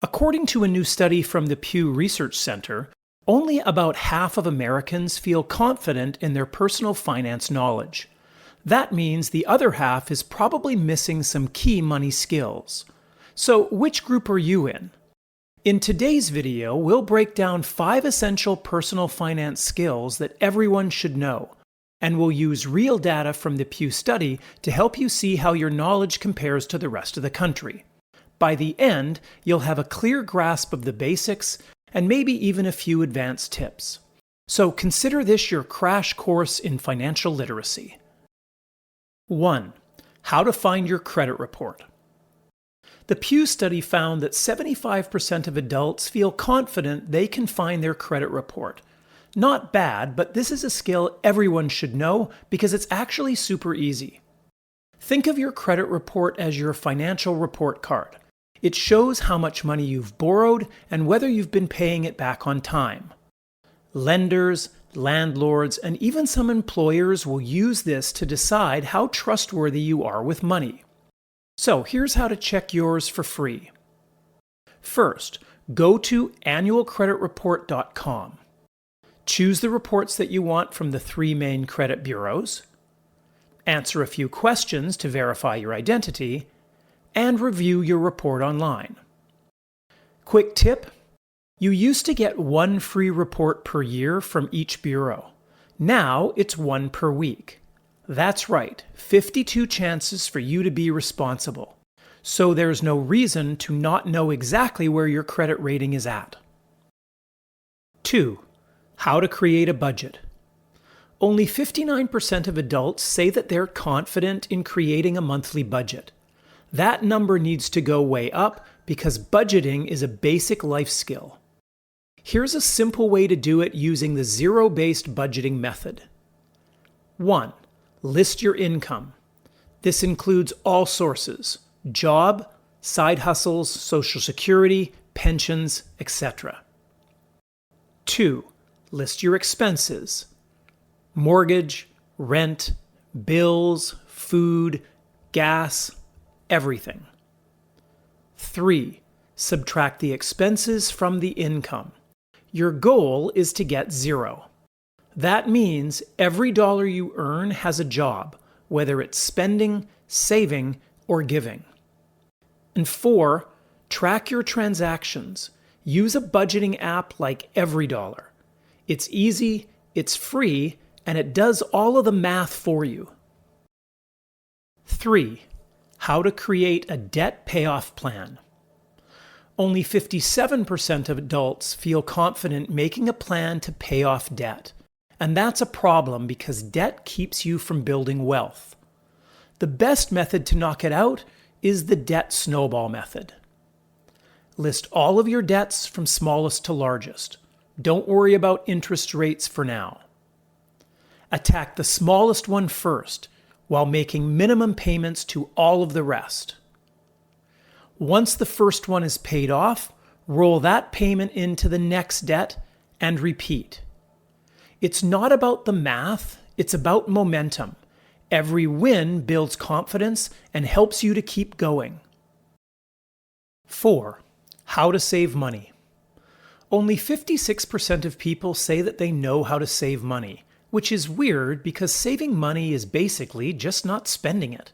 According to a new study from the Pew Research Center, only about half of Americans feel confident in their personal finance knowledge. That means the other half is probably missing some key money skills. So, which group are you in? In today's video, we'll break down 5 essential personal finance skills that everyone should know, and we'll use real data from the Pew study to help you see how your knowledge compares to the rest of the country. By the end, you'll have a clear grasp of the basics and maybe even a few advanced tips. So consider this your crash course in financial literacy. 1. How to find your credit report. The Pew study found that 75% of adults feel confident they can find their credit report. Not bad, but this is a skill everyone should know because it's actually super easy. Think of your credit report as your financial report card. It shows how much money you've borrowed and whether you've been paying it back on time. Lenders, landlords, and even some employers will use this to decide how trustworthy you are with money. So here's how to check yours for free. First, go to annualcreditreport.com. Choose the reports that you want from the 3 main credit bureaus. Answer a few questions to verify your identity, and review your report online. Quick tip: you used to get 1 free report per year from each bureau. Now it's 1 per week. That's right, 52 chances for you to be responsible. So there's no reason to not know exactly where your credit rating is at. 2. How to create a budget. Only 59% of adults say that they're confident in creating a monthly budget. That number needs to go way up because budgeting is a basic life skill. Here's a simple way to do it using the zero-based budgeting method. 1. List your income. This includes all sources: job, side hustles, Social Security, pensions, etc. 2. List your expenses: mortgage, rent, bills, food, gas, everything. 3. Subtract the expenses from the income. Your goal is to get 0. That means every dollar you earn has a job, whether it's spending, saving, or giving. And 4. Track your transactions. Use a budgeting app like EveryDollar. It's easy, it's free, and it does all of the math for you. 3. How to create a debt payoff plan. Only 57% of adults feel confident making a plan to pay off debt. And that's a problem because debt keeps you from building wealth. The best method to knock it out is the debt snowball method. List all of your debts from smallest to largest. Don't worry about interest rates for now. Attack the smallest one first, while making minimum payments to all of the rest. Once the first one is paid off, roll that payment into the next debt and repeat. It's not about the math, it's about momentum. Every win builds confidence and helps you to keep going. 4. How to save money. Only 56% of people say that they know how to save money, which is weird because saving money is basically just not spending it.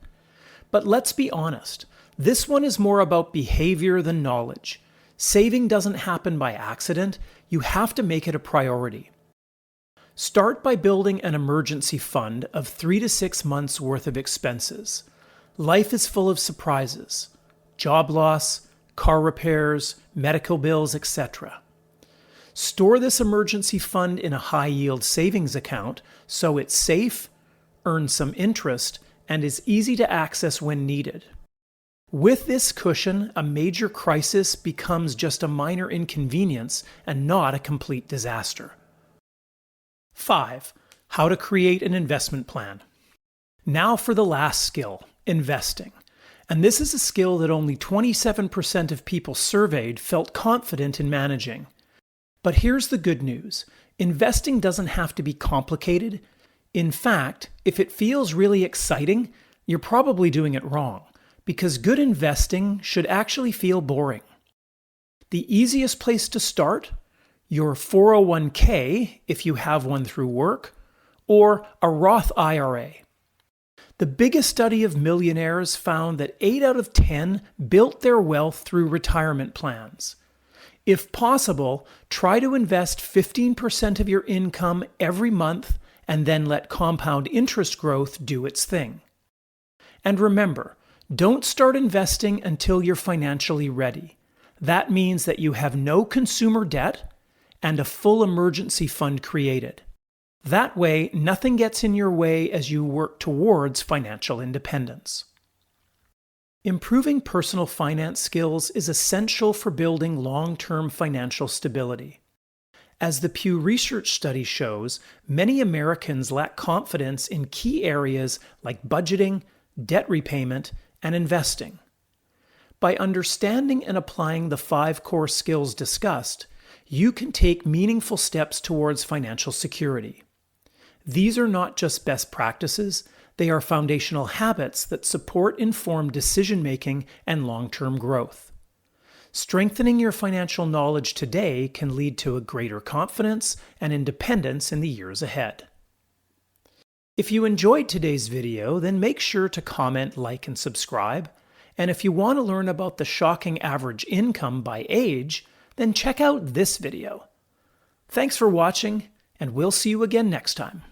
But let's be honest, this one is more about behavior than knowledge. Saving doesn't happen by accident, you have to make it a priority. Start by building an emergency fund of 3 to 6 months worth of expenses. Life is full of surprises: job loss, car repairs, medical bills, etc. Store this emergency fund in a high-yield savings account so it's safe, earns some interest, and is easy to access when needed. With this cushion, a major crisis becomes just a minor inconvenience and not a complete disaster. 5. How to create an investment plan. Now for the last skill, investing. And this is a skill that only 27% of people surveyed felt confident in managing. But here's the good news. Investing doesn't have to be complicated. In fact, if it feels really exciting, you're probably doing it wrong, because good investing should actually feel boring. The easiest place to start: your 401k, if you have one through work, or a Roth IRA. The biggest study of millionaires found that 8 out of 10 built their wealth through retirement plans. If possible, try to invest 15% of your income every month and then let compound interest growth do its thing. And remember, don't start investing until you're financially ready. That means that you have no consumer debt and a full emergency fund created. That way, nothing gets in your way as you work towards financial independence. Improving personal finance skills is essential for building long-term financial stability. As the Pew Research study shows, many Americans lack confidence in key areas like budgeting, debt repayment, and investing. By understanding and applying the 5 core skills discussed, you can take meaningful steps towards financial security. These are not just best practices, they are foundational habits that support informed decision-making and long-term growth. Strengthening your financial knowledge today can lead to a greater confidence and independence in the years ahead. If you enjoyed today's video, then make sure to comment, like, and subscribe. And if you want to learn about the shocking average income by age, then check out this video. Thanks for watching, and we'll see you again next time.